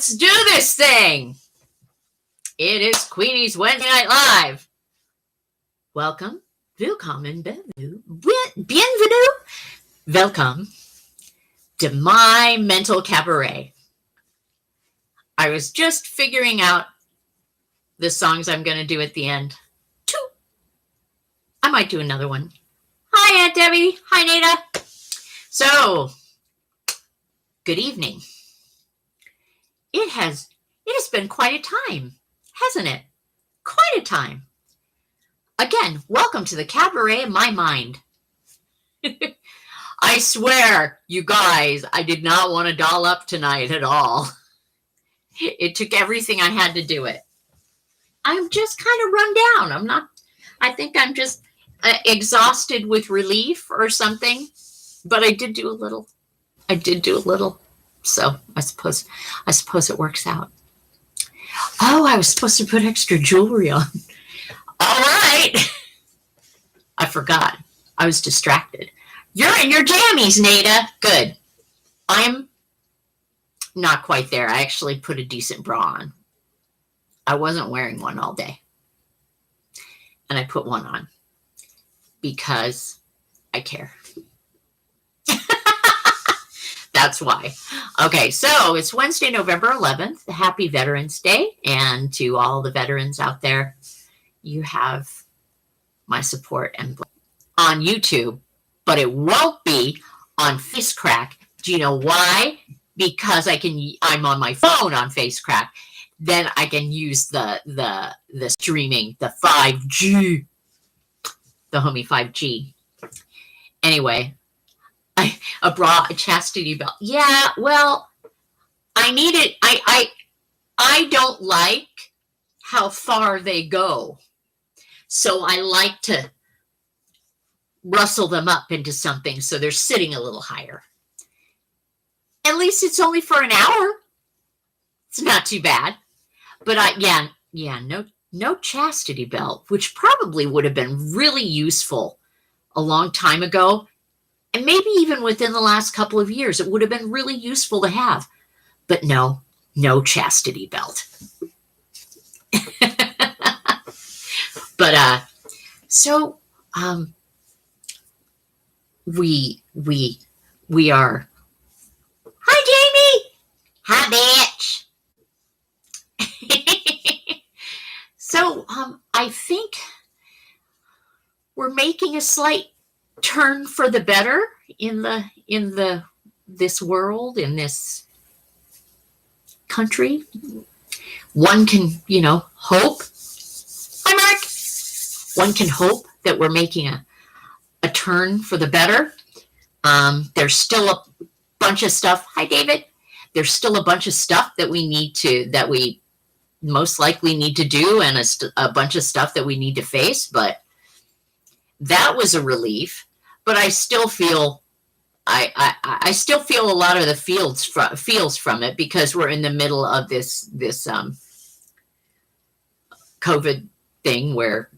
Let's do this thing. It is Queenie's Wednesday Night Live. Welcome, willkommen, bienvenue, welcome to my mental cabaret. I was just figuring out the songs I'm going to do at the end. Two. I might do another one. Hi, Aunt Debbie. Hi, Nada. So, good evening. It has been quite a time, hasn't it? Quite a time. Again, welcome to the cabaret in my mind. I swear, you guys, I did not want to doll up tonight at all. It took everything I had to do it. I'm just kind of run down. I think I'm just exhausted with relief or something, but I did do a little. So I suppose it works out. Oh, I was supposed to put extra jewelry on. All right. I forgot. I was distracted. You're in your jammies, Nada. Good. I'm not quite there. I actually put a decent bra on. I wasn't wearing one all day. And I put one on because I care. That's why. Okay, so it's Wednesday, November 11th. Happy Veterans Day. And to all the veterans out there, you have my support and on YouTube, but it won't be on FaceCrack. Do you know why? Because I'm on my phone on FaceCrack. Then I can use the streaming, the 5G, the homie 5G. Anyway, a bra, a chastity belt. Yeah, well, I need it. I don't like how far they go. So I like to rustle them up into something so they're sitting a little higher. At least it's only for an hour. It's not too bad. But no chastity belt, which probably would have been really useful a long time ago. And maybe even within the last couple of years, it would have been really useful to have. But no chastity belt. But so we are. Hi, Jamie. Hi, bitch. So I think we're making a slight turn for the better in this world, in this country. One can, hope. Hi, Mark. One can hope that we're making a turn for the better. There's still a bunch of stuff. Hi, David. There's still a bunch of stuff that we most likely need to do, and a bunch of stuff that we need to face, but that was a relief. But I still feel I still feel a lot of the feels from it, because we're in the middle of this COVID thing where,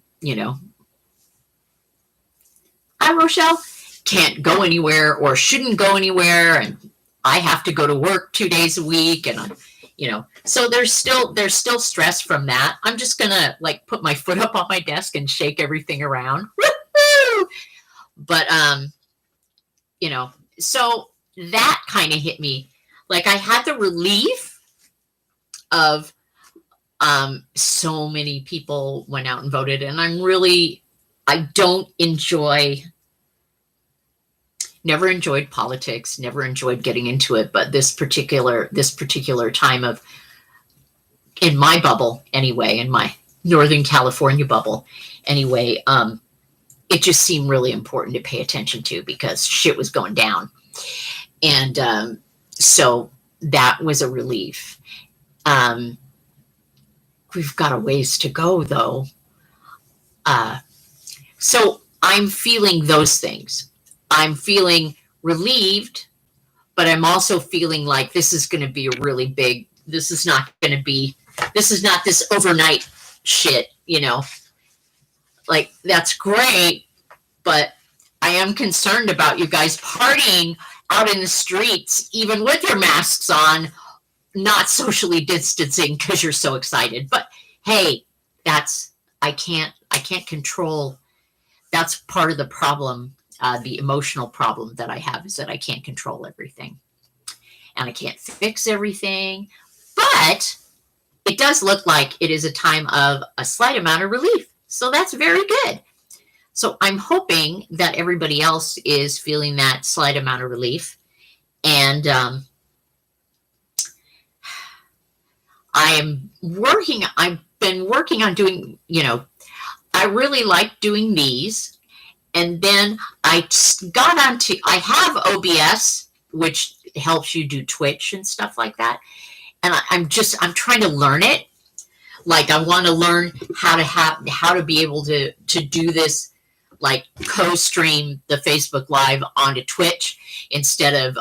hi, Rochelle, can't go anywhere or shouldn't go anywhere, and I have to go to work 2 days a week, and so there's still stress from that. I'm just gonna put my foot up on my desk and shake everything around. Woo-hoo! But so that kind of hit me. I had the relief of so many people went out and voted, and I never enjoyed politics, never enjoyed getting into it, but this particular time of, in my bubble anyway, in my Northern California bubble anyway, it just seemed really important to pay attention to, because shit was going down. And so that was a relief. We've got a ways to go, though. So I'm feeling those things. I'm feeling relieved, but I'm also feeling like this is going to be a really big, this is not this overnight shit, that's great, but I am concerned about you guys partying out in the streets, even with your masks on, not socially distancing because you're so excited. But hey, I can't control. That's part of the problem. The emotional problem that I have is that I can't control everything, and I can't fix everything. But it does look like it is a time of a slight amount of relief. So that's very good. So I'm hoping that everybody else is feeling that slight amount of relief. And I've been working on doing, I really like doing these. And then I have OBS, which helps you do Twitch and stuff like that. And I'm trying to learn it. Like I want to learn how to be able to do this, like co-stream the Facebook Live onto Twitch instead of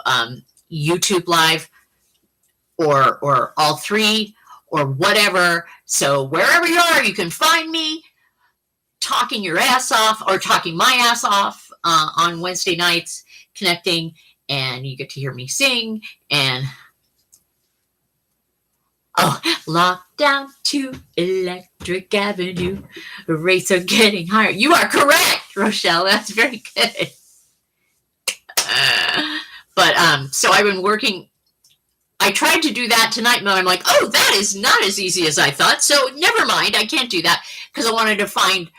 YouTube Live or all three or whatever. So wherever you are, you can find me talking your ass off or talking my ass off on Wednesday nights, connecting, and you get to hear me sing and locked down to Electric Avenue. The rates are getting higher. You are correct, Rochelle. That's very good. So I've been working. I tried to do that tonight, but I'm like, oh, that is not as easy as I thought. So never mind. I can't do that because I wanted to find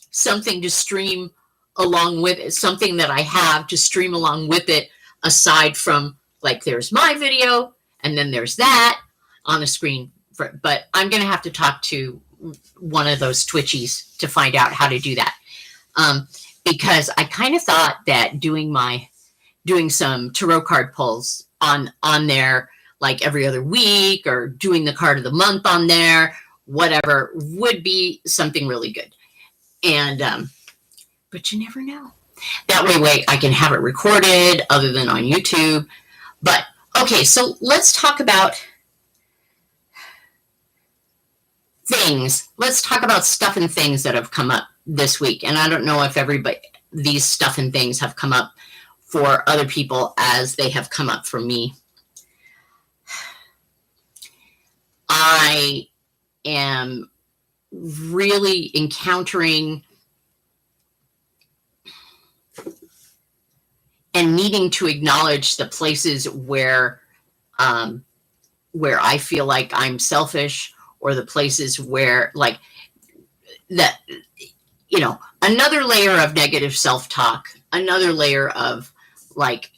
something to stream along with it, something that I have to stream along with it, aside from like there's my video and then there's that on the screen. But I'm going to have to talk to one of those Twitchies to find out how to do that. Because I kind of thought that doing some tarot card pulls on there like every other week or doing the card of the month on there, whatever, would be something really good. And, but you never know. That way I can have it recorded other than on YouTube. But okay, so let's talk about things. Let's talk about stuff and things that have come up this week. And I don't know if these stuff and things have come up for other people as they have come up for me. I am really encountering and needing to acknowledge the places where I feel like I'm selfish, or the places where like that, another layer of negative self-talk, another layer of like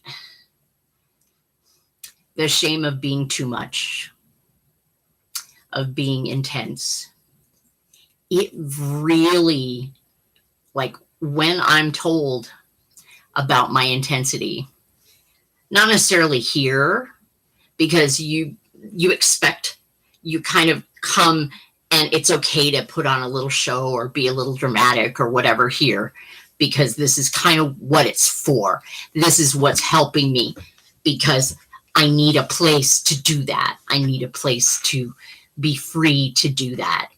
the shame of being too much, of being intense. It really, like when I'm told about my intensity, not necessarily here, because you expect, you kind of come and it's okay to put on a little show or be a little dramatic or whatever here, because this is kind of what it's for. This is what's helping me, because I need a place to do that. I need a place to be free to do that.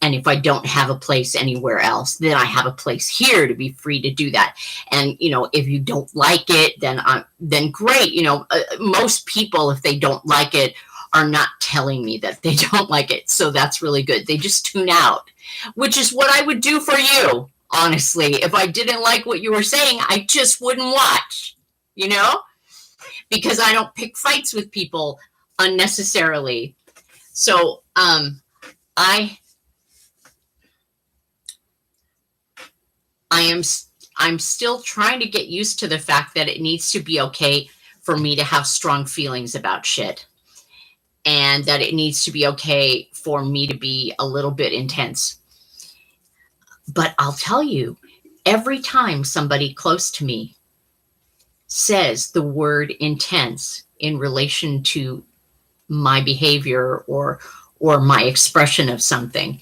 And if I don't have a place anywhere else, then I have a place here to be free to do that. And, if you don't like it, then great. Most people, if they don't like it, are not telling me that they don't like it. So that's really good. They just tune out, which is what I would do for you. Honestly, if I didn't like what you were saying, I just wouldn't watch, because I don't pick fights with people unnecessarily. So, I'm still trying to get used to the fact that it needs to be okay for me to have strong feelings about shit. And that it needs to be okay for me to be a little bit intense. But I'll tell you, every time somebody close to me says the word intense in relation to my behavior or my expression of something,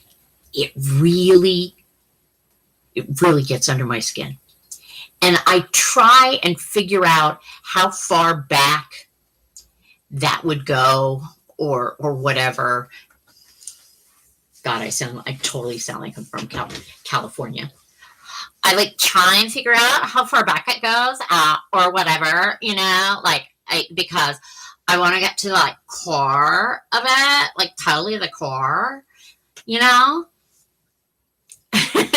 it really gets under my skin. And I try and figure out how far back that would go or whatever. God, I totally sound like I'm from California. I like try and figure out how far back it goes or whatever, because I want to get to like core of it, like totally the core, you know?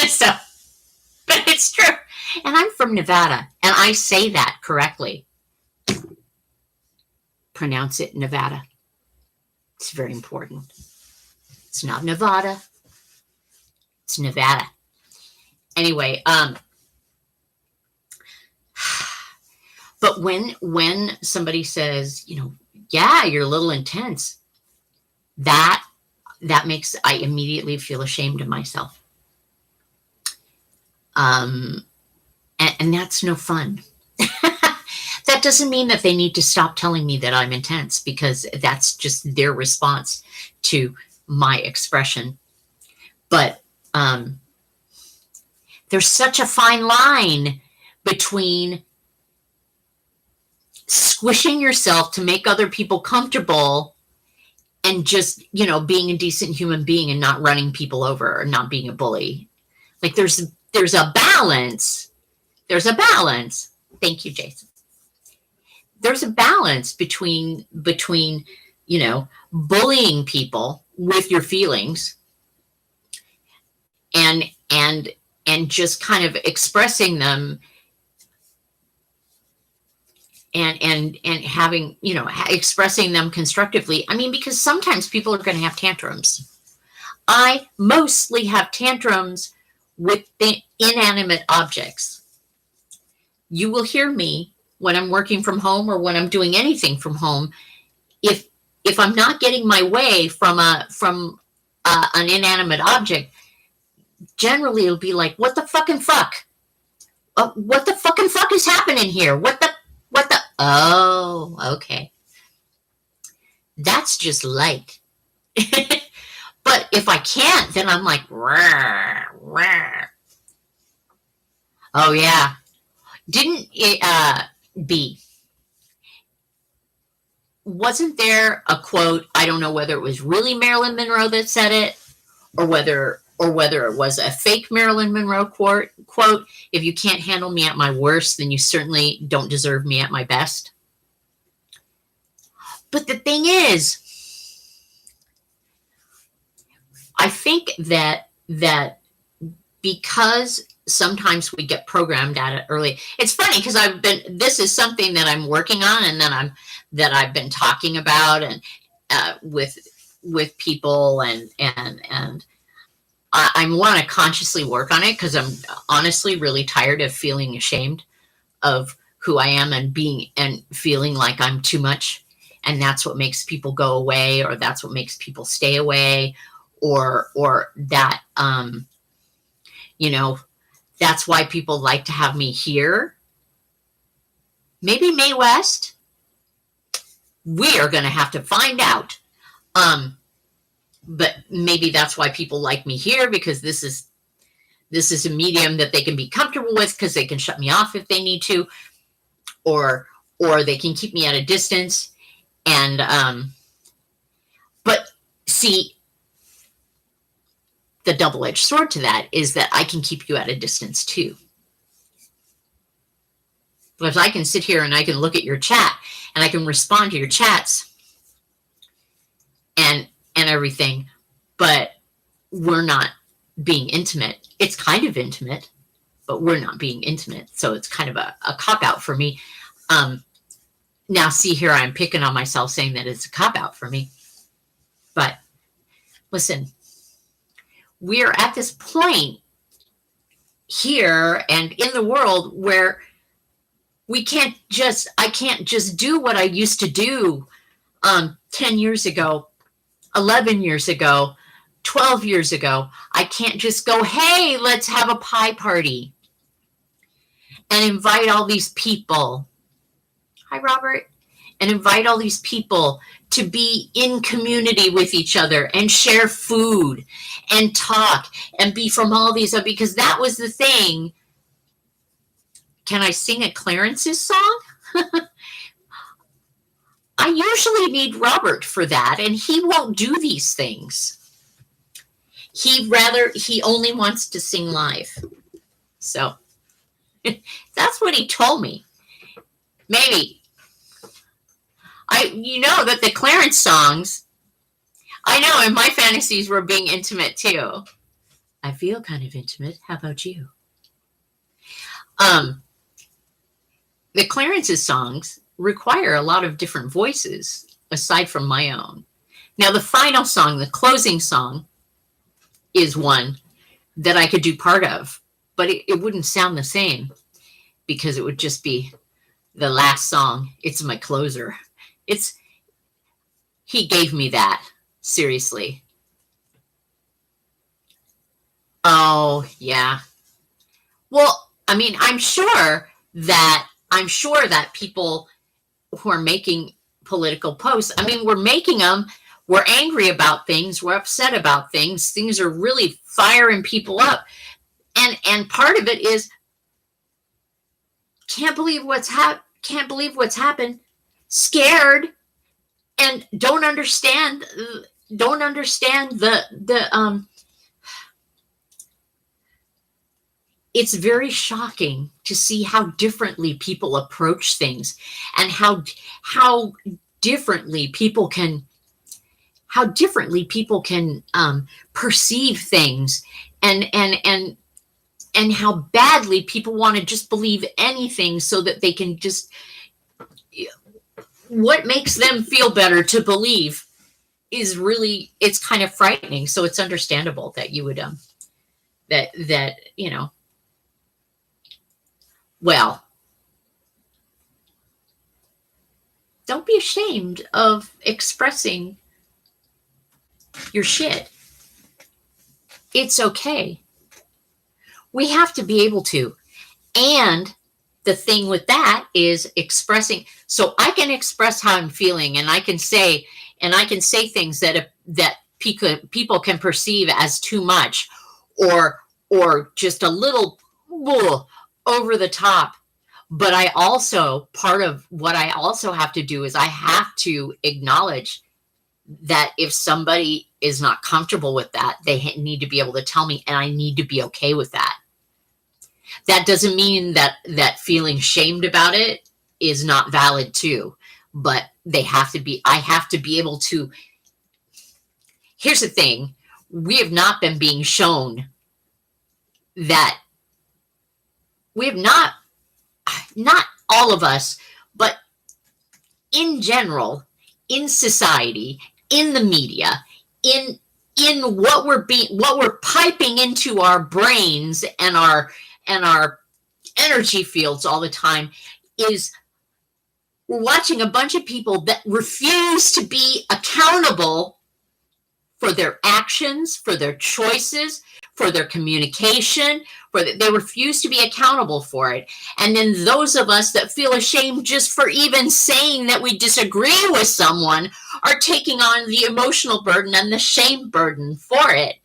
So, but it's true. And I'm from Nevada, and I say that correctly. Pronounce it Nevada. It's very important. It's not Nevada. It's Nevada. Anyway, but when somebody says, you know, yeah, you're a little intense, that makes I immediately feel ashamed of myself. And that's no fun. That doesn't mean that they need to stop telling me that I'm intense, because that's just their response to my expression. But there's such a fine line between squishing yourself to make other people comfortable and just, you know, being a decent human being and not running people over or not being a bully. Like there's a balance. There's a balance. Thank you, Jason. There's a balance between, you know, bullying people with your feelings and just kind of expressing them and having, you know, expressing them constructively. I mean, because sometimes people are going to have tantrums. I mostly have tantrums with the inanimate objects. You will hear me when I'm working from home or when I'm doing anything from home. If I'm not getting my way from an inanimate object, generally it'll be like, what the fucking fuck? What the fucking fuck is happening here? What the, oh, okay. That's just light. But if I can't, then I'm like, rawr, rawr. Oh yeah. Didn't it, wasn't there a quote? I don't know whether it was really Marilyn Monroe that said it, or whether it was a fake Marilyn Monroe quote. If you can't handle me at my worst, then you certainly don't deserve me at my best. But the thing is, I think that because sometimes we get programmed at it early. It's funny because this is something that I'm working on, and that I've been talking about and with people, and I want to consciously work on it, because I'm honestly really tired of feeling ashamed of who I am and feeling like I'm too much, and that's what makes people go away, or that's what makes people stay away, or that you know, that's why people like to have me here. Maybe Mae West. We are going to have to find out. But maybe that's why people like me here, because this is a medium that they can be comfortable with, because they can shut me off if they need to, or they can keep me at a distance. And but see, the double-edged sword to that is that I can keep you at a distance too. But I can sit here and I can look at your chat, and I can respond to your chats and everything, but we're not being intimate. It's kind of intimate, but we're not being intimate. So it's kind of a cop-out for me. Now, see, here I'm picking on myself saying that it's a cop-out for me. But listen, we're at this point here and in the world where I can't just do what I used to do 10 years ago, 11 years ago, 12 years ago. I can't just go, hey, let's have a pie party and invite all these people. Hi, Robert. And invite all these people to be in community with each other and share food and talk and be from all these, because that was the thing. Can I sing a Clarence's song? I usually need Robert for that, and he won't do these things. He only wants to sing live. So that's what he told me. Maybe. you know that the Clarence songs, I know, and my fantasies were being intimate too. I feel kind of intimate. How about you? Um, the Clarence's songs require a lot of different voices aside from my own. Now, the final song, the closing song, is one that I could do part of, but it wouldn't sound the same because it would just be the last song. It's my closer. He gave me that. Seriously. Oh, yeah. Well, I mean, I'm sure that people who are making political posts, I mean, we're making them, we're angry about things, we're upset about things are really firing people up. And part of it is can't believe what's happened, scared, and don't understand the it's very shocking to see how differently people approach things and how differently people can perceive things, and how badly people want to just believe anything so that they can just, what makes them feel better to believe is really, it's kind of frightening. So it's understandable that you would that well, don't be ashamed of expressing your shit. It's okay. We have to be able to. And the thing with that is expressing. So I can express how I'm feeling, and I can say things that people can perceive as too much, or just a little over the top. But part of what I also have to do is I have to acknowledge that if somebody is not comfortable with that, they need to be able to tell me, and I need to be okay with that. That doesn't mean that feeling shamed about it is not valid too, but I have to be able to. Here's the thing. We have not been being shown that we have not all of us, but in general, in society, in the media, in what we're piping into our brains and our energy fields all the time, is we're watching a bunch of people that refuse to be accountable for their actions, for their choices, for their communication, they refuse to be accountable for it. And then those of us that feel ashamed just for even saying that we disagree with someone are taking on the emotional burden and the shame burden for it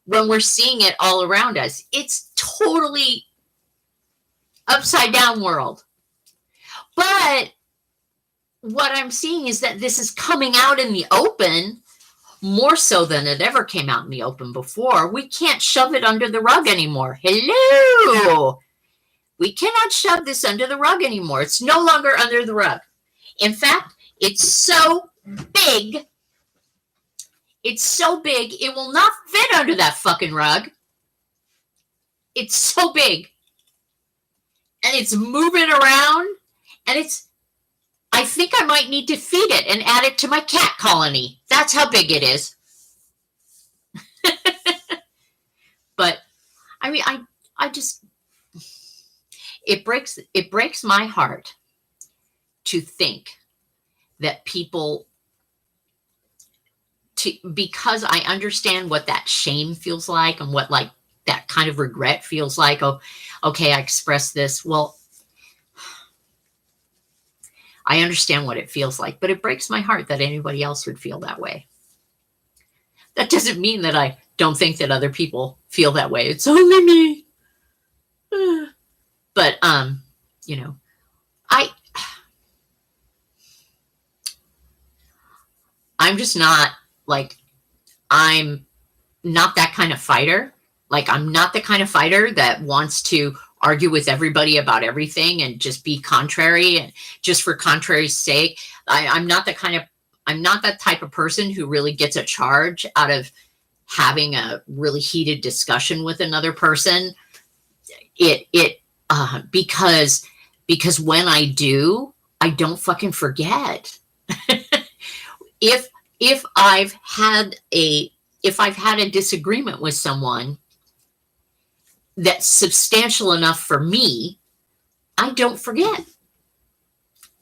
when we're seeing it all around us. It's totally upside down world. But what I'm seeing is that this is coming out in the open more so than it ever came out in the open before. We can't shove it under the rug anymore. Hello! We cannot shove this under the rug anymore. It's no longer under the rug. In fact, it's so big. It's so big, it will not fit under that fucking rug. It's so big. And it's moving around. And I think I might need to feed it and add it to my cat colony. That's how big it is. But I mean, I just, it breaks my heart to think that people, because I understand what that shame feels like and what like that kind of regret feels like. Oh, okay, I expressed this. Well, I understand what it feels like, but it breaks my heart that anybody else would feel that way. That doesn't mean that I don't think that other people feel that way. It's only me. But, I'm just not like, I'm not that kind of fighter. Like, I'm not the kind of fighter that wants to argue with everybody about everything and just be contrary and just for contrary's sake. I'm not I'm not that type of person who really gets a charge out of having a really heated discussion with another person. Because when I do, I don't fucking forget. if if I've had a disagreement with someone that's substantial enough for me, I don't forget.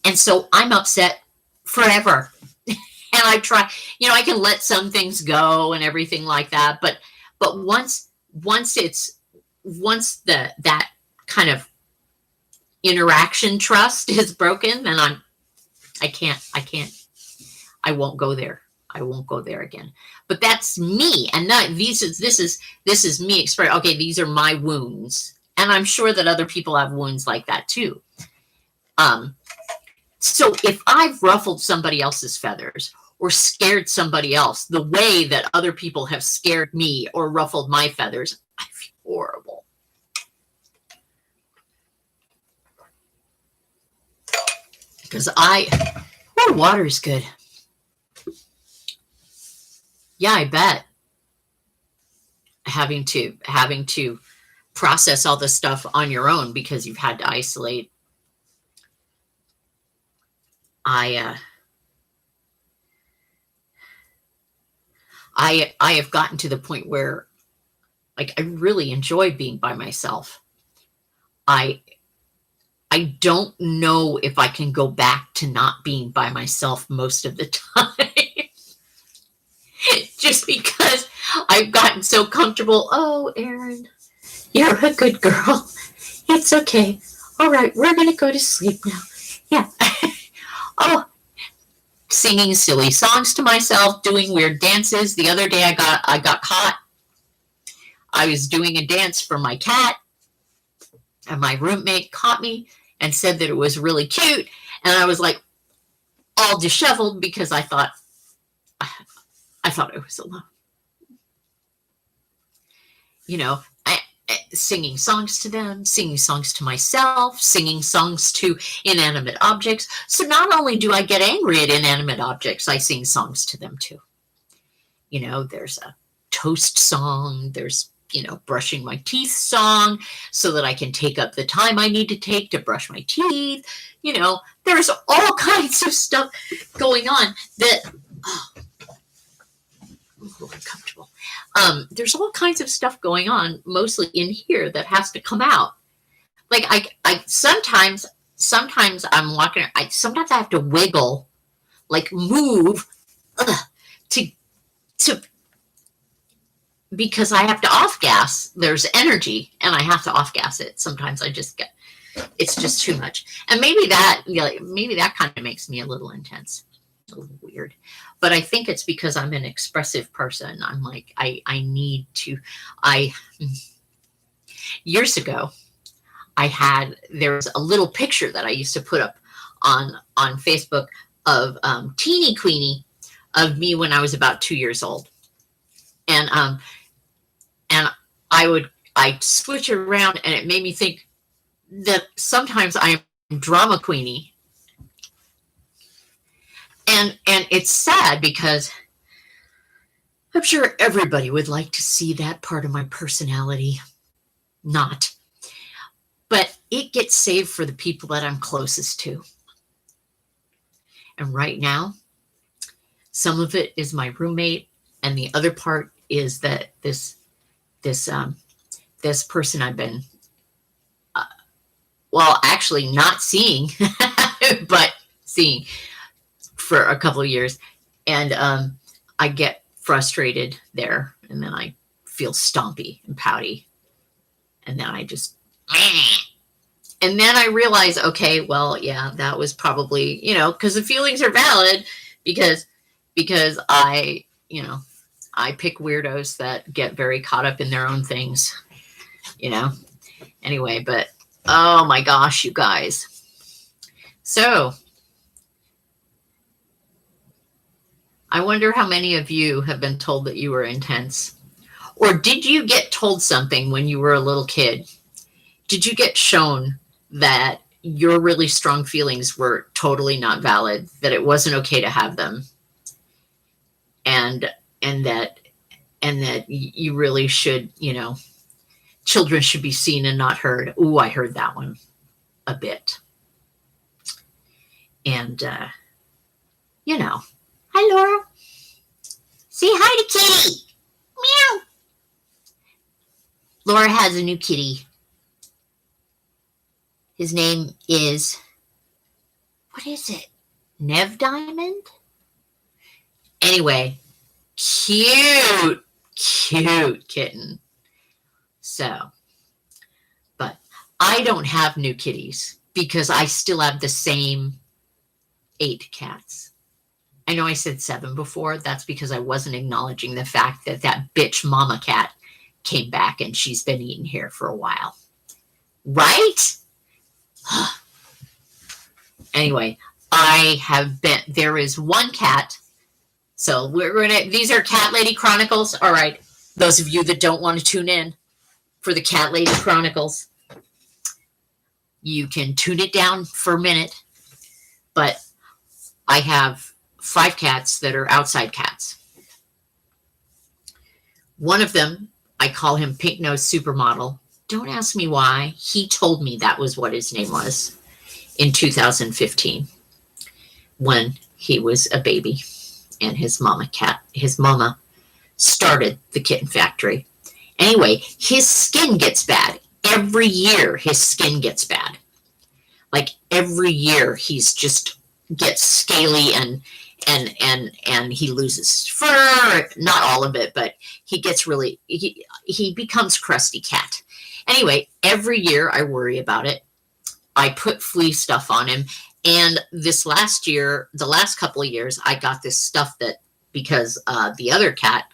And so I'm upset forever. And I try, I can let some things go and everything like that, but once that kind of interaction trust is broken, then I won't go there. I won't go there again. But that's me, and this is me expressing. Okay, these are my wounds, and I'm sure that other people have wounds like that too. So if I've ruffled somebody else's feathers or scared somebody else the way that other people have scared me or ruffled my feathers, I feel horrible. Because water's good. Yeah, I bet. Having to process all this stuff on your own because you've had to isolate. I have gotten to the point where, like, I really enjoy being by myself. I don't know if I can go back to not being by myself most of the time. Just because I've gotten so comfortable. Oh, Erin, you're a good girl. It's okay. All right, we're going to go to sleep now. Yeah. Oh, singing silly songs to myself, doing weird dances. The other day I got caught. I was doing a dance for my cat, and my roommate caught me and said that it was really cute. And I was like all disheveled because I thought I was alone. Singing songs to them, singing songs to myself, singing songs to inanimate objects. So not only do I get angry at inanimate objects, I sing songs to them too. There's a toast song, there's, brushing my teeth song so that I can take up the time I need to take to brush my teeth. There's all kinds of stuff going on that, uncomfortable. There's all kinds of stuff going on, mostly in here, that has to come out. Like I sometimes I'm walking. Sometimes I have to wiggle, like move, to because I have to off gas. There's energy, and I have to off gas it. Sometimes it's just too much, and maybe that kind of makes me a little intense. A little weird, but I think it's because I'm an expressive person. I'm like, years ago, there was a little picture that I used to put up on Facebook of teeny Queenie, of me when I was about 2 years old. And I'd switch it around, and it made me think that sometimes I am drama Queenie. And it's sad because I'm sure everybody would like to see that part of my personality. Not. But it gets saved for the people that I'm closest to. And right now, some of it is my roommate, and the other part is that this person I've been, actually not seeing, but seeing for a couple of years, and I get frustrated there, and then I feel stompy and pouty, and then I just, and then I realize, okay, well, yeah, that was probably, because the feelings are valid, because I pick weirdos that get very caught up in their own things, anyway. But oh my gosh, you guys, so I wonder how many of you have been told that you were intense. Or did you get told something when you were a little kid? did you get shown that your really strong feelings were totally not valid, that it wasn't okay to have them, and and that you really should, children should be seen and not heard? Ooh, I heard that one a bit. And hi Laura. Say hi to Kitty. Meow. Laura has a new kitty. His name is, what is it? Nev Diamond? Anyway, cute kitten. So, but I don't have new kitties because I still have the same 8 cats. I know I said 7 before. That's because I wasn't acknowledging the fact that that bitch mama cat came back and she's been eating here for a while. Right? Anyway, there is one cat. So these are Cat Lady Chronicles. All right. Those of you that don't want to tune in for the Cat Lady Chronicles, you can tune it down for a minute. But I have 5 cats that are outside cats. One of them, I call him Pink Nose Supermodel. Don't ask me why. He told me that was what his name was in 2015 when he was a baby and his mama started the kitten factory. Anyway, his skin gets bad. Every year his skin gets bad. Like every year he's just gets scaly and he loses fur, not all of it, but he gets really, he becomes crusty cat. Anyway, every year I worry about it. I put flea stuff on him. And this last year, the last couple of years, I got this stuff that, because the other cat,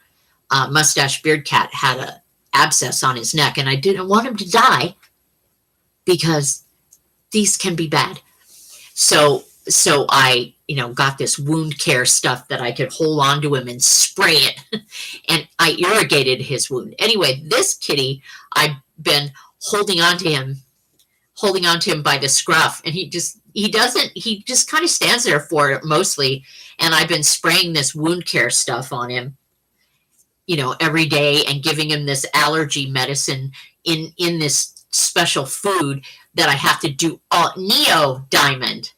Mustache Beard Cat, had an abscess on his neck, and I didn't want him to die because these can be bad. So I, got this wound care stuff that I could hold on to him and spray it. And I irrigated his wound. Anyway, this kitty, I've been holding on to him by the scruff, and he just kind of stands there for it mostly. And I've been spraying this wound care stuff on him, every day, and giving him this allergy medicine in this special food that I have to do. Neo Diamond.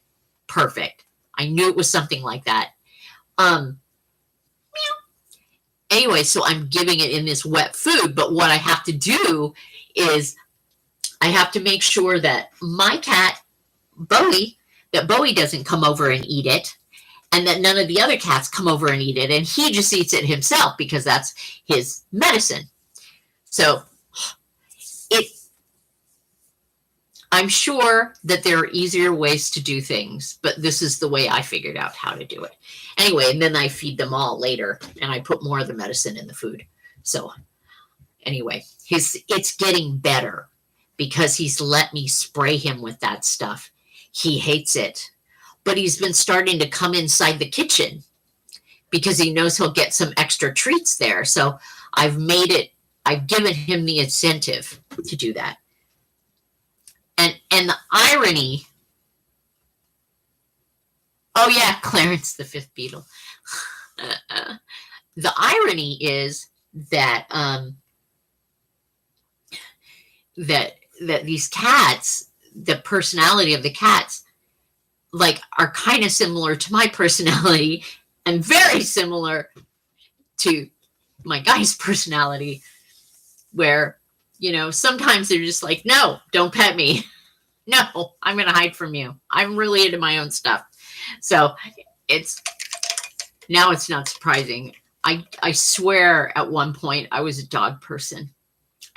Perfect. I knew it was something like that. Anyway, so I'm giving it in this wet food, but what I have to do is I have to make sure that my cat, Bowie doesn't come over and eat it, and that none of the other cats come over and eat it, and he just eats it himself because that's his medicine. So I'm sure that there are easier ways to do things, but this is the way I figured out how to do it. Anyway, and then I feed them all later, and I put more of the medicine in the food. So anyway, it's getting better because he's let me spray him with that stuff. He hates it, but he's been starting to come inside the kitchen because he knows he'll get some extra treats there. So I've given him the incentive to do that. And the irony, oh yeah, Clarence the Fifth Beatle. The irony is that that these cats, the personality of the cats, are kind of similar to my personality and very similar to my guy's personality, where sometimes they're just like, no, don't pet me. No, I'm going to hide from you. I'm really into my own stuff. So it's not surprising. I swear at one point I was a dog person.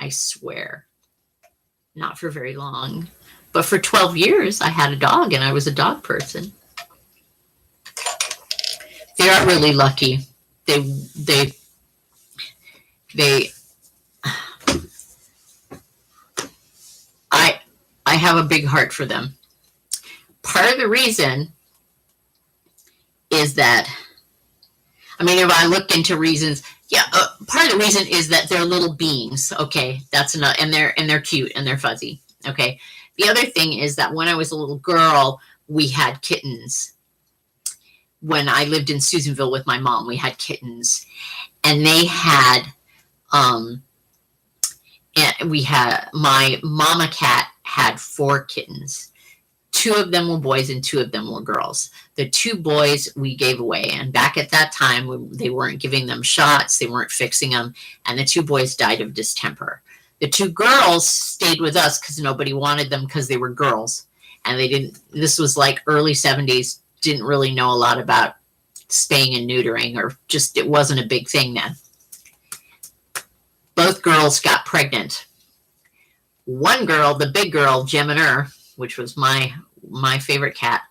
I swear. Not for very long, but for 12 years I had a dog and I was a dog person. They are really lucky. They I have a big heart for them. Part of the reason is that, if I looked into reasons, part of the reason is that they're little beings. Okay, that's enough, and they're cute and they're fuzzy. Okay. The other thing is that when I was a little girl, we had kittens. When I lived in Susanville with my mom, we had kittens, and they had, um, and we had, my mama cat had 4 kittens. 2 of them were boys and 2 of them were girls. The 2 boys we gave away, and back at that time, they weren't giving them shots, they weren't fixing them, and the 2 boys died of distemper. The 2 girls stayed with us because nobody wanted them because they were girls, and they didn't. This was like early 70s. Didn't really know a lot about spaying and neutering, or just it wasn't a big thing then. Both girls got pregnant. One girl, the big girl, Gemini, which was my favorite cat.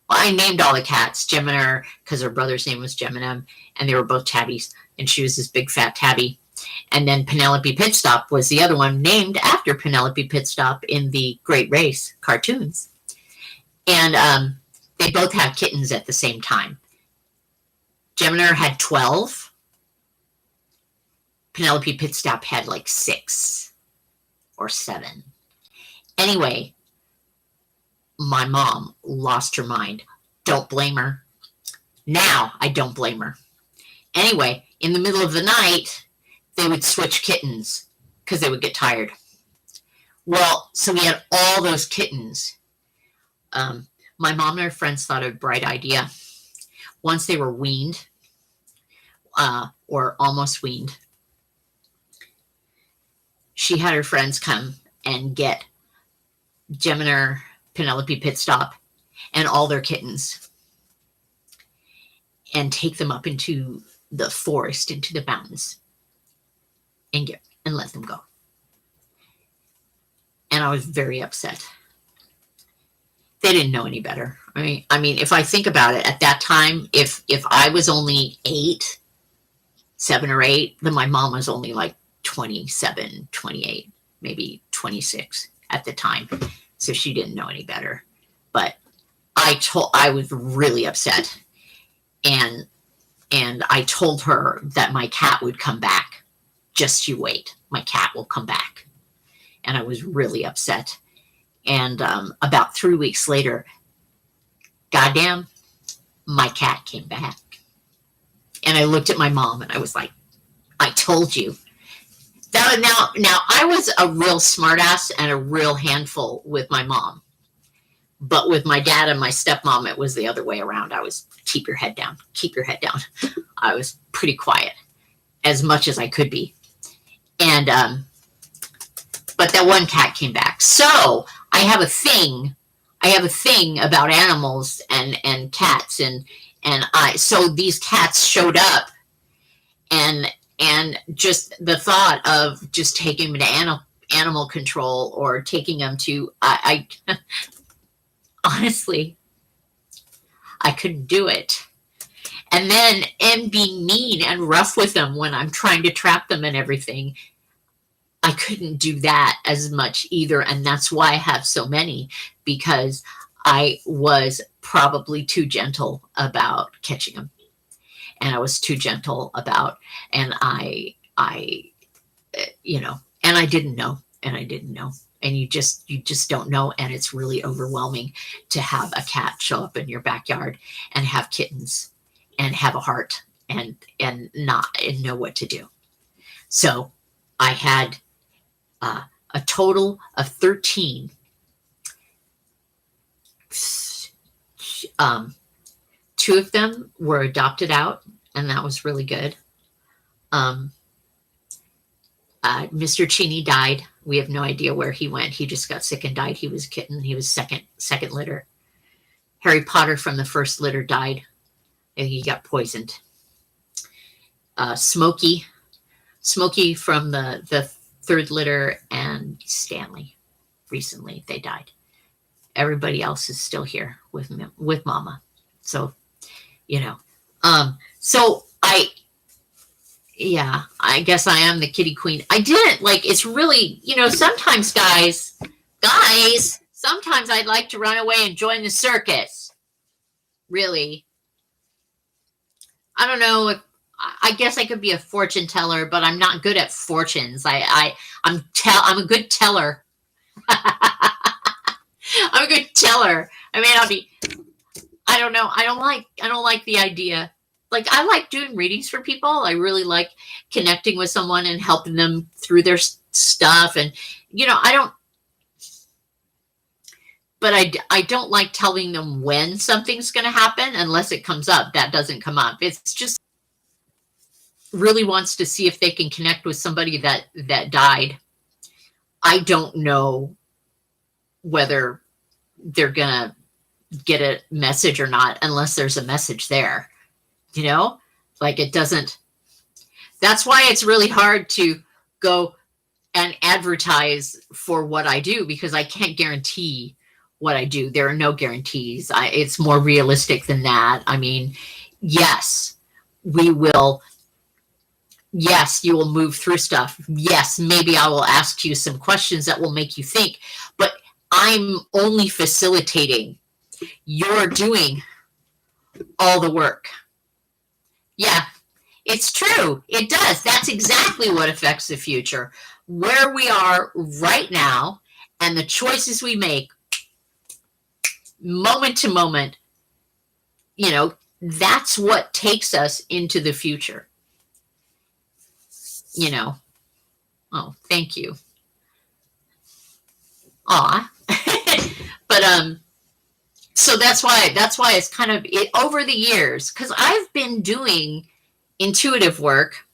Well, I named all the cats Gemini because her brother's name was Gemini, and they were both tabbies, and she was this big fat tabby. And then Penelope Pitstop was the other one, named after Penelope Pitstop in the Great Race cartoons. And they both had kittens at the same time. Gemini had 12. Penelope Pitstop had like 6 or 7. Anyway, my mom lost her mind. Don't blame her. Now I don't blame her. Anyway, in the middle of the night, they would switch kittens because they would get tired. Well, so we had all those kittens. My mom and her friends thought of a bright idea. Once they were weaned, or almost weaned, she had her friends come and get Gemini, Penelope Pitstop, and all their kittens and take them up into the forest, into the mountains, and let them go. And I was very upset. They didn't know any better. I mean, if I think about it, at that time, if I was only 7 or 8, then my mom was only like 27, 28, maybe 26 at the time. So she didn't know any better. But I was really upset. And I told her that my cat would come back. Just you wait. My cat will come back. And I was really upset. And about 3 weeks later, goddamn, my cat came back. And I looked at my mom and I was like, I told you. Now I was a real smartass and a real handful with my mom. But with my dad and my stepmom, it was the other way around. I was, keep your head down, keep your head down. I was pretty quiet, as much as I could be. And, but that one cat came back. So I have a thing about animals and cats. So these cats showed up, and just the thought of just taking them to animal control or taking them to, I honestly, I couldn't do it. And then, and being mean and rough with them when I'm trying to trap them and everything, I couldn't do that as much either. And that's why I have so many, because I was probably too gentle about catching them. And I was too gentle about, and I and I didn't know. And you just don't know. And it's really overwhelming to have a cat show up in your backyard and have kittens and have a heart and know what to do. So I had a total of 13. 2 of them were adopted out, and that was really good. Mr. Cheney died. We have no idea where he went. He just got sick and died. He was a kitten. He was second litter. Harry Potter from the first litter died, and he got poisoned. Smokey from the third litter, and Stanley. Recently, they died. Everybody else is still here with Mama. So, so I guess I am the kitty queen. I didn't it's really, sometimes guys, sometimes I'd like to run away and join the circus. Really. I don't know if, I guess I could be a fortune teller, but I'm not good at fortunes. I'm a good teller. I'm going to tell her. I mean, I don't know. I don't like the idea. Like, I like doing readings for people. I really like connecting with someone and helping them through their stuff. And, I don't, but I don't like telling them when something's going to happen unless it comes up. That doesn't come up. It's just really wants to see if they can connect with somebody that died. I don't know whether they're going to get a message or not unless there's a message there. Like, it doesn't. That's why it's really hard to go and advertise for what I do, because I can't guarantee what I do. There are no guarantees. It's more realistic than that. I mean, yes, we will. Yes, you will move through stuff. Yes, maybe I will ask you some questions that will make you think, but I'm only facilitating. You're doing all the work. Yeah, it's true. It does. That's exactly what affects the future. Where we are right now and the choices we make moment to moment, that's what takes us into the future. Oh, thank you. Aw. But so that's why it's kind of over the years, because I've been doing intuitive work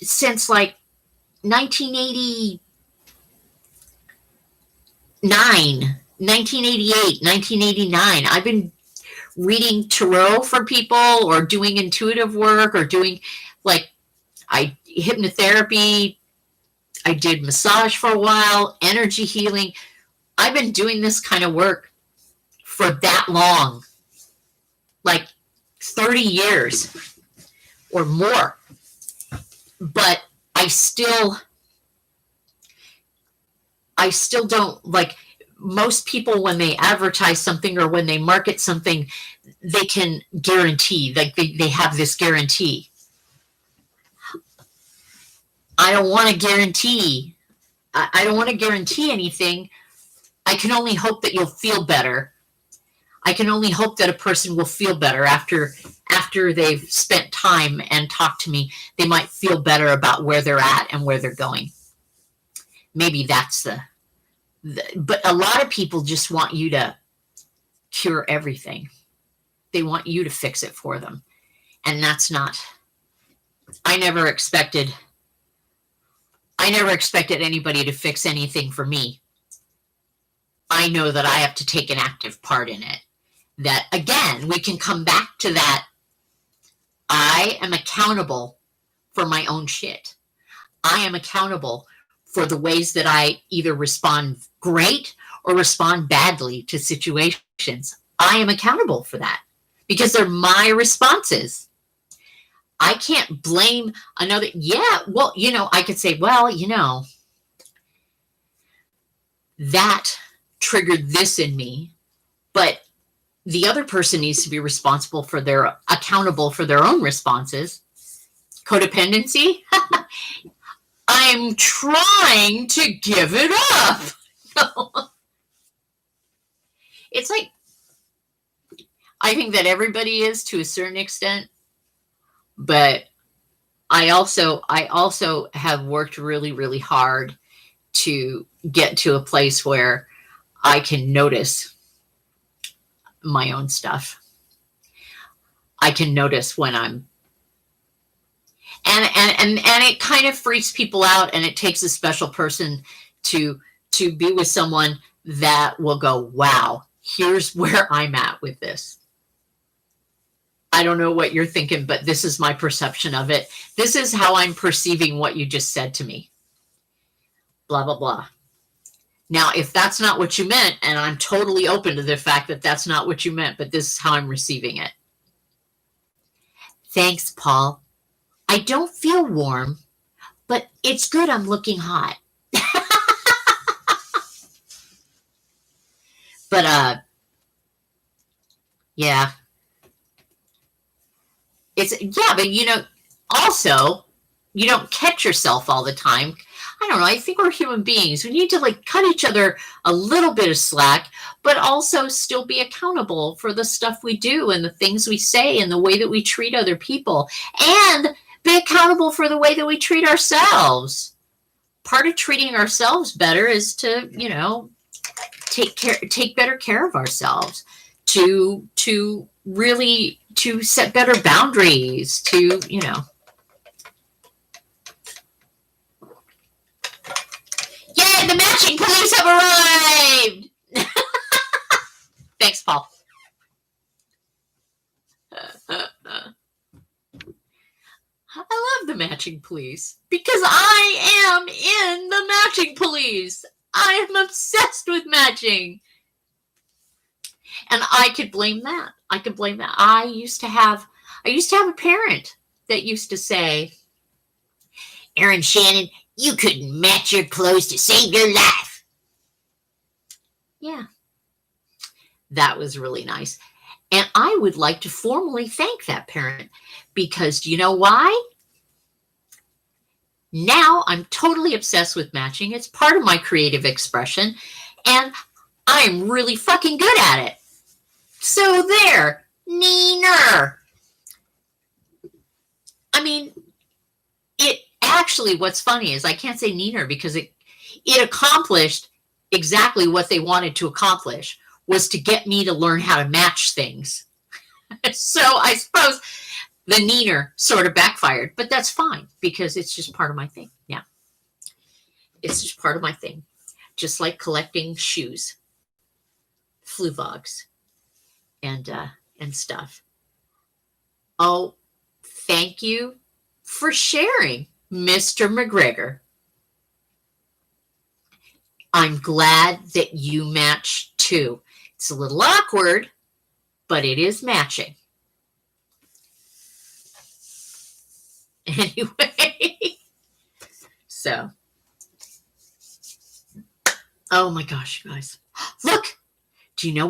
since like 1989, 1988, 1989. I've been reading tarot for people or doing intuitive work or doing hypnotherapy. I did massage for a while, energy healing. I've been doing this kind of work for that long, like 30 years or more. But I still don't, like, most people, when they advertise something or when they market something, they can guarantee, like they have this guarantee. I don't want to guarantee. I don't want to guarantee anything. I can only hope that you'll feel better. I can only hope that a person will feel better after they've spent time and talked to me. They might feel better about where they're at and where they're going. Maybe that's but a lot of people just want you to cure everything. They want you to fix it for them. And that's not, I never expected anybody to fix anything for me. I know that I have to take an active part in it. That, again, we can come back to that. I am accountable for my own shit. I am accountable for the ways that I either respond great or respond badly to situations. I am accountable for that because they're my responses. I can't blame another. Yeah, well, I could say, well, that triggered this in me, but the other person needs to be accountable for their own responses. Codependency? I'm trying to give it up. It's like, I think that everybody is to a certain extent, but I also have worked really, really hard to get to a place where I can notice my own stuff. I can notice when I'm, and it kind of freaks people out, and it takes a special person to be with someone that will go, wow, here's where I'm at with this. I don't know what you're thinking, but this is my perception of it. This is how I'm perceiving what you just said to me. Blah, blah, blah. Now, if that's not what you meant, and I'm totally open to the fact that that's not what you meant, but this is how I'm receiving it. Thanks, Paul. I don't feel warm, but it's good I'm looking hot. But, yeah. But also, you don't catch yourself all the time. I don't know, I think we're human beings. We need to like cut each other a little bit of slack, but also still be accountable for the stuff we do and the things we say and the way that we treat other people, and be accountable for the way that we treat ourselves. Part of treating ourselves better is to, take better care of ourselves, to really to set better boundaries, to, Yay, the matching police have arrived! Thanks, Paul. I love the matching police because I am in the matching police. I am obsessed with matching. And I could blame that. I used to have a parent that used to say, Aaron Shannon, you couldn't match your clothes to save your life. Yeah, that was really nice. And I would like to formally thank that parent, because do you know why? Now I'm totally obsessed with matching. It's part of my creative expression, and I'm really fucking good at it. So there, neener. I mean, it actually, what's funny is I can't say neener because it accomplished exactly what they wanted to accomplish, was to get me to learn how to match things. So I suppose the neener sort of backfired, but that's fine because it's just part of my thing. Yeah. It's just part of my thing. Just like collecting shoes, fluvogs, and stuff. Oh, thank you for sharing, Mr. McGregor. I'm glad that you match too. It's a little awkward, but it is matching. Anyway, so, oh my gosh, you guys, look, do you know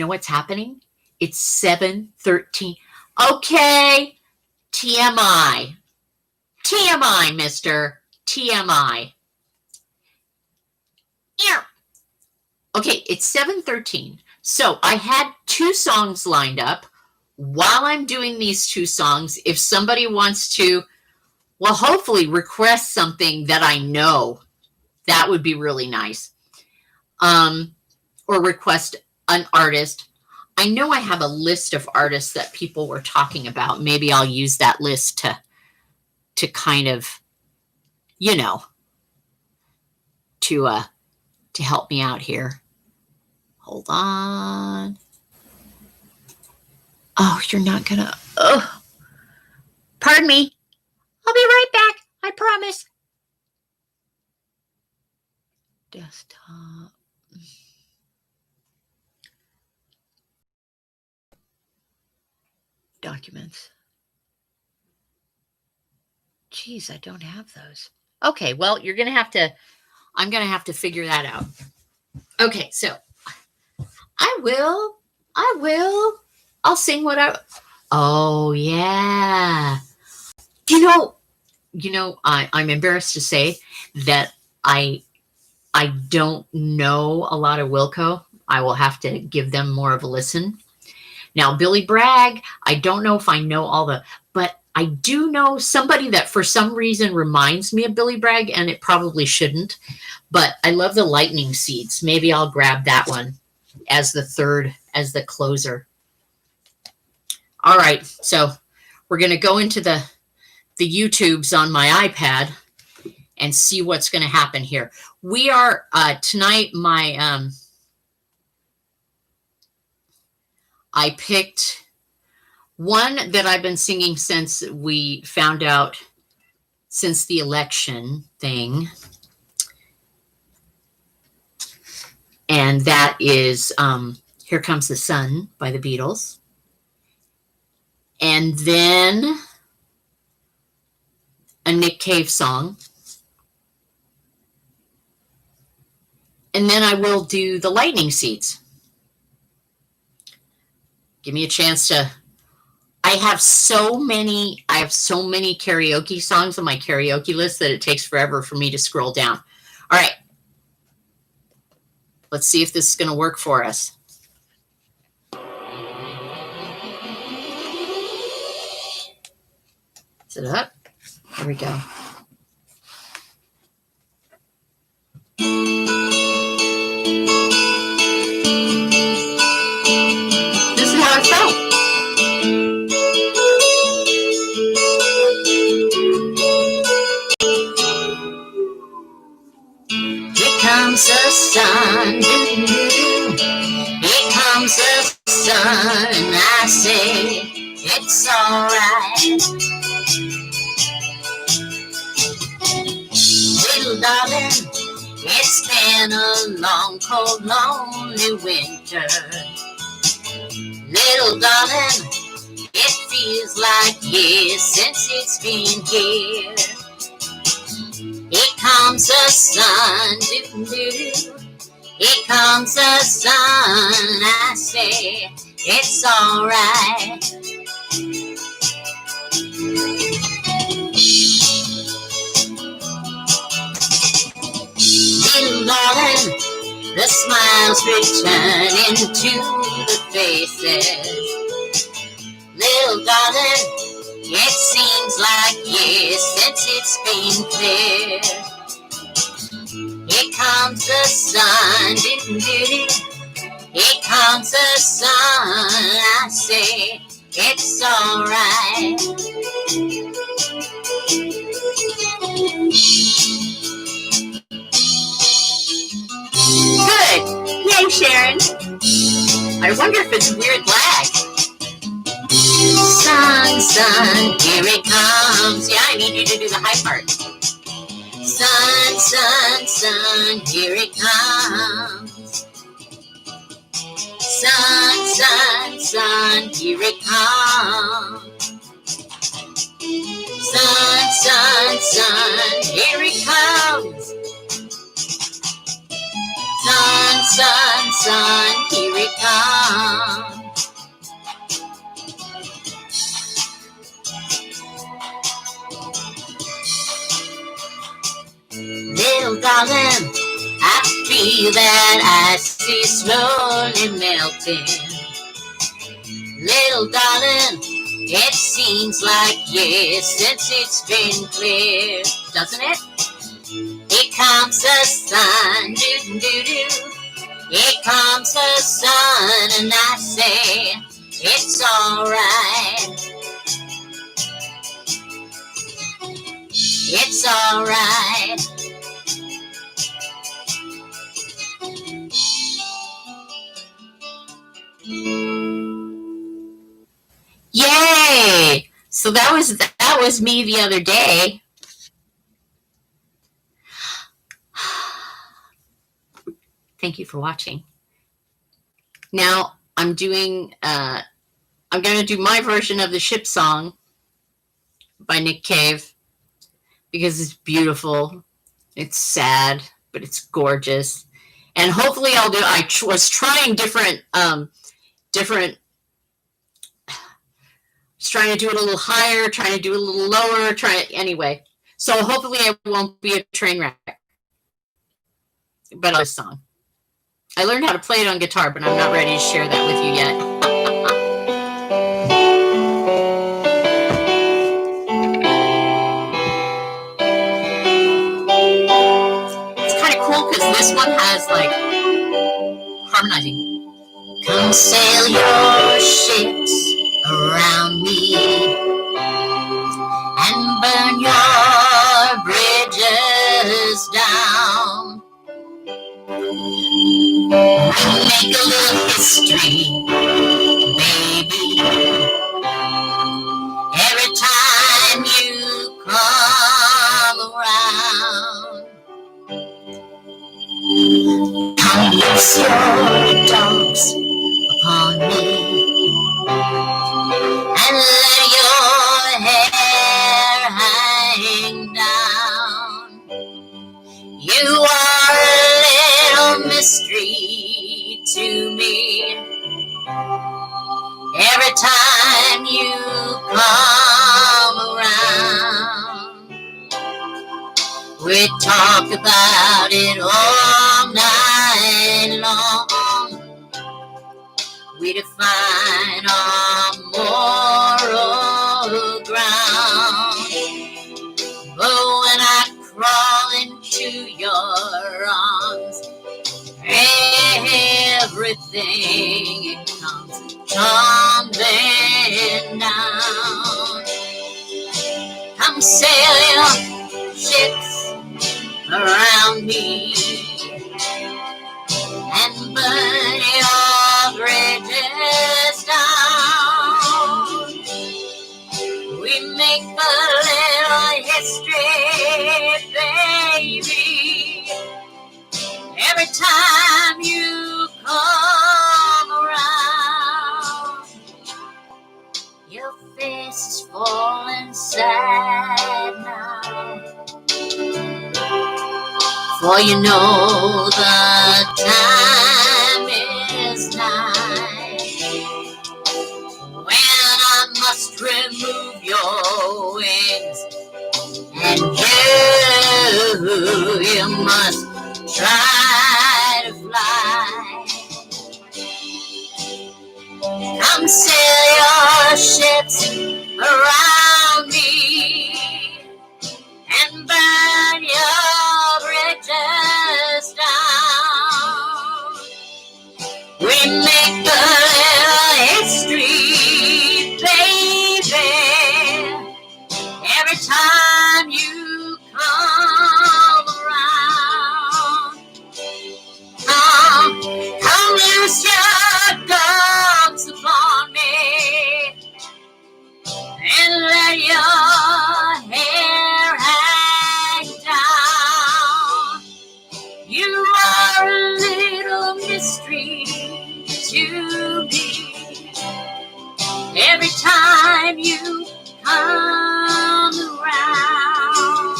what's happening? It's 7:13. Okay, TMI, mister, TMI. Yeah. Okay, it's 7:13. So I had 2 songs lined up. While I'm doing these 2 songs, if somebody wants to, well, hopefully request something that I know, that would be really nice. Or request an artist. I know I have a list of artists that people were talking about. Maybe I'll use that list to kind of, to help me out here. Hold on. Oh, you're not gonna, oh, pardon me. I'll be right back. I promise. Desktop. Documents. Geez, I don't have those. Okay, well, I'm going to have to figure that out. Okay, so I'll sing oh yeah. I'm embarrassed to say that I don't know a lot of Wilco. I will have to give them more of a listen. Now, Billy Bragg, I don't know if I know but I do know somebody that for some reason reminds me of Billy Bragg, and it probably shouldn't, but I love the Lightning Seeds. Maybe I'll grab that one as the closer. All right, so we're going to go into the YouTubes on my iPad and see what's going to happen here. We are, tonight, I picked one that I've been singing since we found out, since the election thing. And that is Here Comes the Sun by the Beatles. And then a Nick Cave song. And then I will do the Lightning Seeds. Give me a chance to I have so many karaoke songs on my karaoke list that it takes forever for me to scroll down. All right. Let's see if this is going to work for us. Is it up? Here we go. This is how it felt. Here comes the sun, here comes the sun, and I say it's alright. Little darling, it's been a long, cold, lonely winter. Little darling, it feels like years since it's been here. Here comes the sun, doo-doo-doo. Here comes the sun, I say it's alright. Little darling, the smiles returning to the faces. Little darling, it seems like years since it's been clear. Here comes the sun, doo-doo-doo. Here comes the sun, I say it's alright. Good. Yay, Sharon. I wonder if it's a weird lag. Sun, sun, here it comes. Yeah, I need you to do the high part. Sun, sun, sun, here it comes. Sun, sun, sun, here it comes. Sun, sun, sun, here it comes. Sun, sun, sun, here it comes. Little darling, I feel that ice is slowly melting. Little darling, it seems like years since it's been clear, doesn't it? Here comes the sun, doo-doo-doo. Here comes the sun, and I say it's alright. It's alright. Yay! So that was me the other day. Thank you for watching. Now I'm going to do my version of the ship song by Nick Cave because it's beautiful. It's sad, but it's gorgeous. And hopefully I was trying different, just trying to do it a little higher, trying to do it a little lower, anyway. So hopefully it won't be a train wreck. But this song. I learned how to play it on guitar, but I'm not ready to share that with you yet. It's kind of cool because this one has like harmonizing. Come sail your ships around me and burn your bridges down. Make a little history, baby. Every time you come around, come loose your dogs upon me and let your hair hang down. You are a little mystery to me. talk about it all night long. We define our moral ground. But when I crawl into your arms, everything it comes tumbling down. Come sail your ships around me and burn your bridges down. We make a little history, baby, every time you come around. Your face is falling sad now, for you know the time is nigh when I must remove your wings, and you must try to fly. Come sail your ships around me and burn your bridges down. We make a little history, baby, every time you come around. Come loose your dogs upon me and let your hair hang down. You are a little mystery to me every time you come around.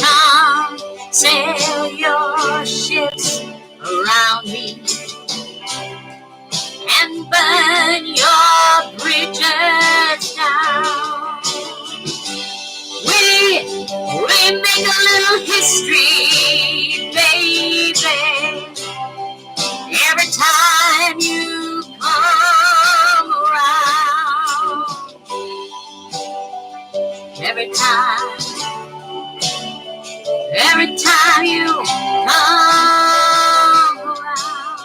Come sail your ships around me and burn your bridges down. We make a little history, baby, every time you come around. Every time you come around.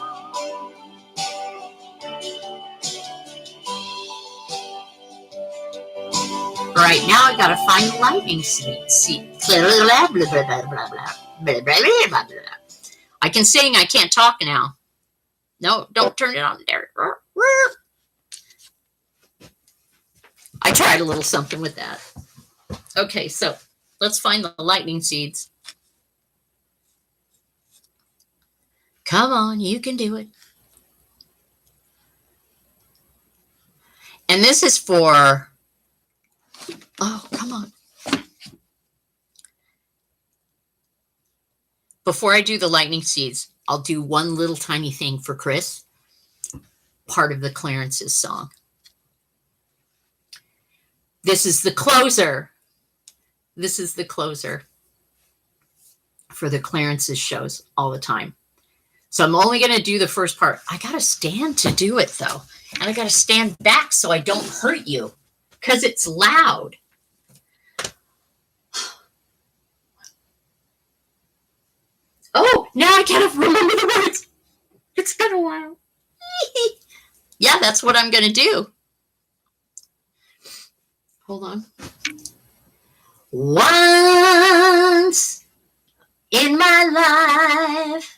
All right, now I gotta find the lightning seed. Blah, blah, blah, blah, blah, blah, blah, blah, blah. I can sing, I can't talk now. No, don't turn it on there. I tried a little something with that. Okay, so let's find the lightning seeds. Come on, you can do it. And this is for, oh, come on. Before I do the lightning seeds, I'll do one little tiny thing for Chris, part of the Clarence's song. This is the closer. This is the closer for the Clarence's shows all the time. So I'm only going to do the first part. I got to stand to do it, though. And I got to stand back so I don't hurt you because it's loud. Oh, now I can't remember the words. It's been a while. Yeah, that's what I'm going to do. Hold on. Once in my life,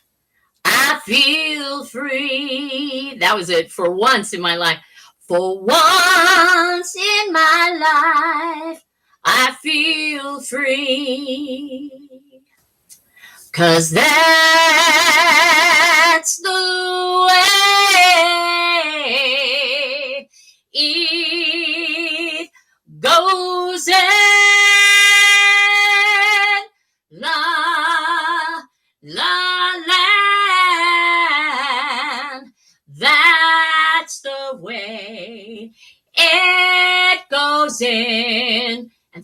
I feel free. That was it. For once in my life. For once in my life, I feel free. 'Cause that's the way it goes in La La Land. That's the way it goes in. And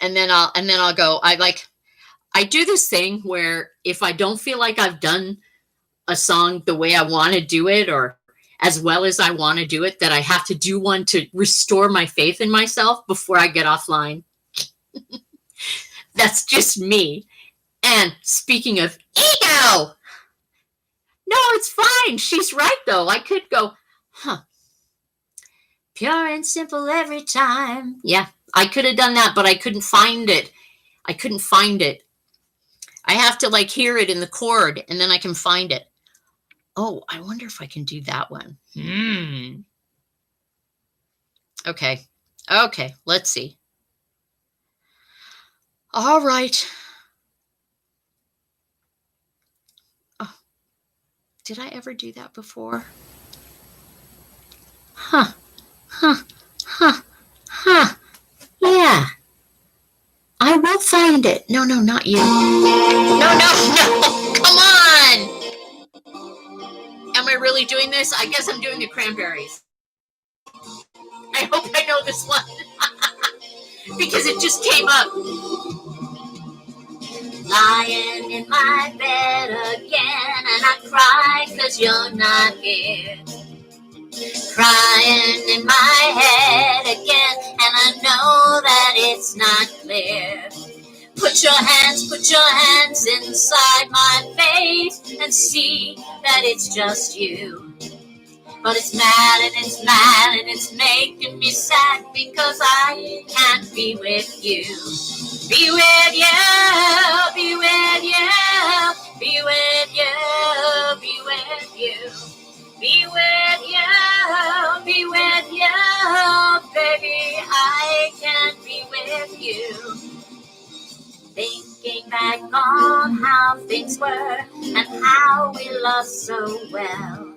And then I'll go, I do this thing where if I don't feel like I've done a song the way I want to do it or as well as I want to do it, that I have to do one to restore my faith in myself before I get offline. That's just me. And speaking of ego, no, it's fine. She's right, though. I could go, pure and simple every time. Yeah, I could have done that, but I couldn't find it. I have to hear it in the chord and then I can find it. Oh, I wonder if I can do that one. Okay, let's see. All right. Oh, did I ever do that before? Yeah. I will find it. No, not you. No. Come on. Am I really doing this? I guess I'm doing the Cranberries. I hope I know this one. Because it just came up. Lying in my bed again, and I cry 'cause you're not here. Crying in my head again, and I know that it's not clear. Put your hands inside my face and see that it's just you. But it's mad and it's making me sad because I can't be with you. Be with you, be with you, be with you, be with you. Be with you, baby, I can't be with you. Thinking back on how things were and how we loved so well.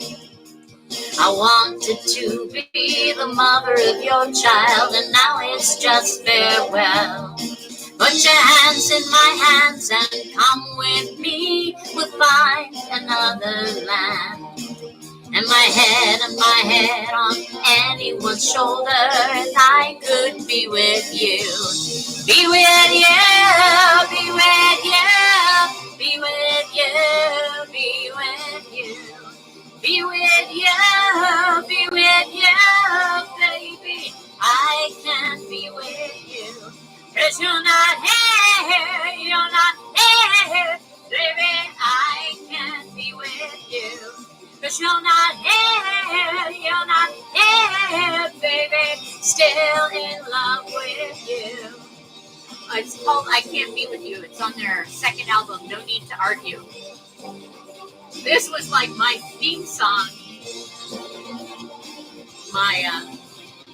I wanted to be the mother of your child, and now it's just farewell. Put your hands in my hands and come with me. We'll find another land. And my head on anyone's shoulder, and I could be with you. Be with you, be with you, be with you, be with you. Be with you, baby, I can't be with you. 'Cause you're not here, baby, I can't be with you. 'Cause you're not here, baby, still in love with you. It's called I Can't Be With You. It's on their second album, No Need to Argue. This was like my theme song,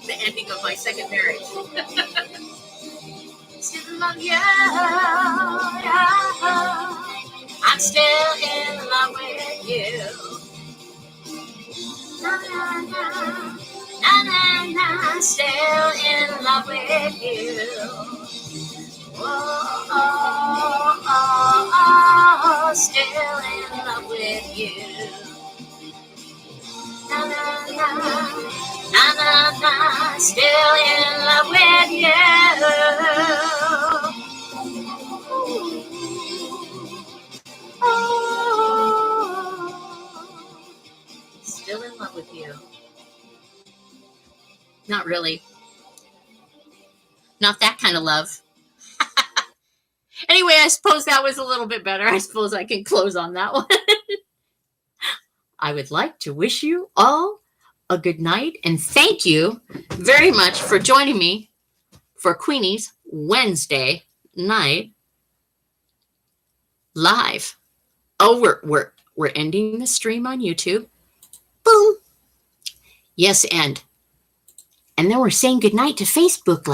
the ending of my second marriage. Still love you, I'm still in love with you. Na na na, still in love with you. Oh, still in love with you. Na na na, still in love with you. Oh, still in love with you. Not really. Not that kind of love. Anyway, I suppose that was a little bit better. I suppose I can close on that one. I would like to wish you all a good night and thank you very much for joining me for Queenie's Wednesday night live. Oh, we're ending the stream on YouTube. Boom. Yes, and then we're saying goodnight to Facebook land.